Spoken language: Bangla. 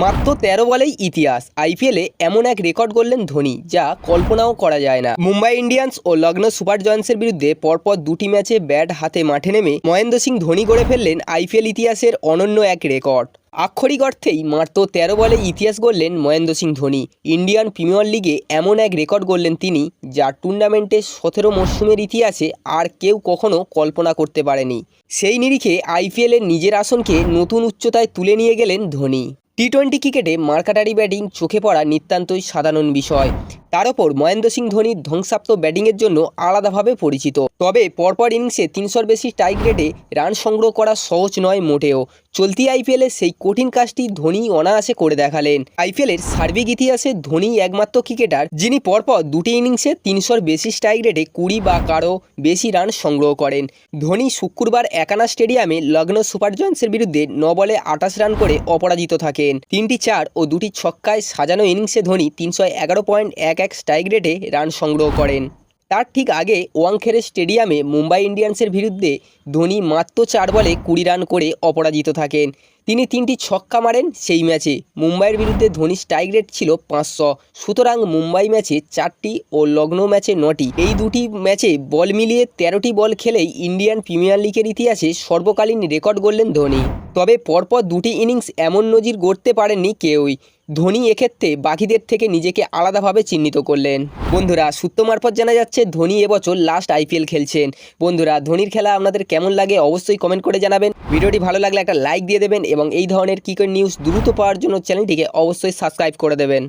মাত্র ১৩ বলেই ইতিহাস। আইপিএলে এমন এক রেকর্ড গড়লেন ধোনি, যা কল্পনাও করা যায় না। মুম্বাই ইন্ডিয়ান্স ও লখনৌ সুপার জায়ান্টসের বিরুদ্ধে পরপর দুটি ম্যাচে ব্যাট হাতে মাঠে নেমে মহেন্দ্র সিং ধোনি গড়ে ফেললেন আইপিএল ইতিহাসের অনন্য এক রেকর্ড। আক্ষরিক অর্থেই মাত্র ১৩ বলে ইতিহাস গড়লেন মহেন্দ্র সিং ধোনি। ইন্ডিয়ান প্রিমিয়ার লিগে এমন এক রেকর্ড গড়লেন তিনি, যা টুর্নামেন্টে ১৭ মরশুমের ইতিহাসে আর কেউ কখনো কল্পনা করতে পারেনি। সেই নিরিখে আইপিএলের নিজের আসনকে নতুন উচ্চতায় তুলে নিয়ে গেলেন ধোনি। টি-20 ক্রিকেটে মার্কাটারি ব্যাটিং চোখে পড়া নিতান্তই সাধারণ বিষয়। তার ওপর মহেন্দ্র সিং ধোনির ধ্বংসাত্মক ব্যাটিংয়ের জন্য আলাদাভাবে পরিচিত। তবে পরপর ইনিংসে ৩০০-র বেশি স্ট্রাইক রেটে রান সংগ্রহ করা সহজ নয় মোটেও। চলতি আইপিএলে সেই কঠিন কাজটি ধোনি অনায়াসে করে দেখালেন। আইপিএলের সার্বিক ইতিহাসে ধোনি একমাত্র ক্রিকেটার যিনি পরপর দুটি ইনিংসে ৩০০-র বেশি স্ট্রাইক রেটে ২০ বা কারও বেশি রান সংগ্রহ করেন। ধোনি শুক্রবার একানা স্টেডিয়ামে লখনৌ সুপার জায়ান্টসের বিরুদ্ধে ৯ বলে ২৮ রান করে অপরাজিত থাকেন। ৩টি ৪ ও ২টি ছক্কায় সাজানো ইনিংসে ধোনি ৩১১.১১ স্ট্রাইক রেটে রান সংগ্রহ করেন। তার ঠিক আগে ওয়াংখেড়ে স্টেডিয়ামে মুম্বাই ইন্ডিয়ান্সের বিরুদ্ধে ধোনি মাত্র ৪ বলে ২০ রান করে অপরাজিত থাকেন। তিনি ৩টি ছক্কা মারেন সেই ম্যাচে। মুম্বাইয়ের বিরুদ্ধে ধোনির স্ট্রাইক রেট ছিল ৫০০। সুতরাং মুম্বাই ম্যাচে ৪টি ও লখনৌ ম্যাচে ৯টি, এই দুটি ম্যাচে বল মিলিয়ে ১৩টি বল খেলেই ইন্ডিয়ান প্রিমিয়ার লিগের ইতিহাসে সর্বকালীন রেকর্ড গড়লেন ধোনি। তবে পরপর দুটি ইনিংস এমন নজির গড়তে পারেননি কেউই। ধোনি এক্ষেত্রে বাকিদের থেকে নিজেকে আলাদাভাবে চিহ্নিত করলেন। বন্ধুরা, সূত্র মারফত জানা যাচ্ছে ধোনি এবছর লাস্ট আইপিএল খেলছেন। বন্ধুরা, ধোনির খেলা আপনাদের কেমন লাগে অবশ্যই কমেন্ট করে জানাবেন। ভিডিওটি ভালো লাগলে একটা লাইক দিয়ে দেবেন এবং এই ধরনের ক্রিকেট নিউজ দ্রুত পাওয়ার জন্য চ্যানেলটিকে অবশ্যই সাবস্ক্রাইব করে দেবেন।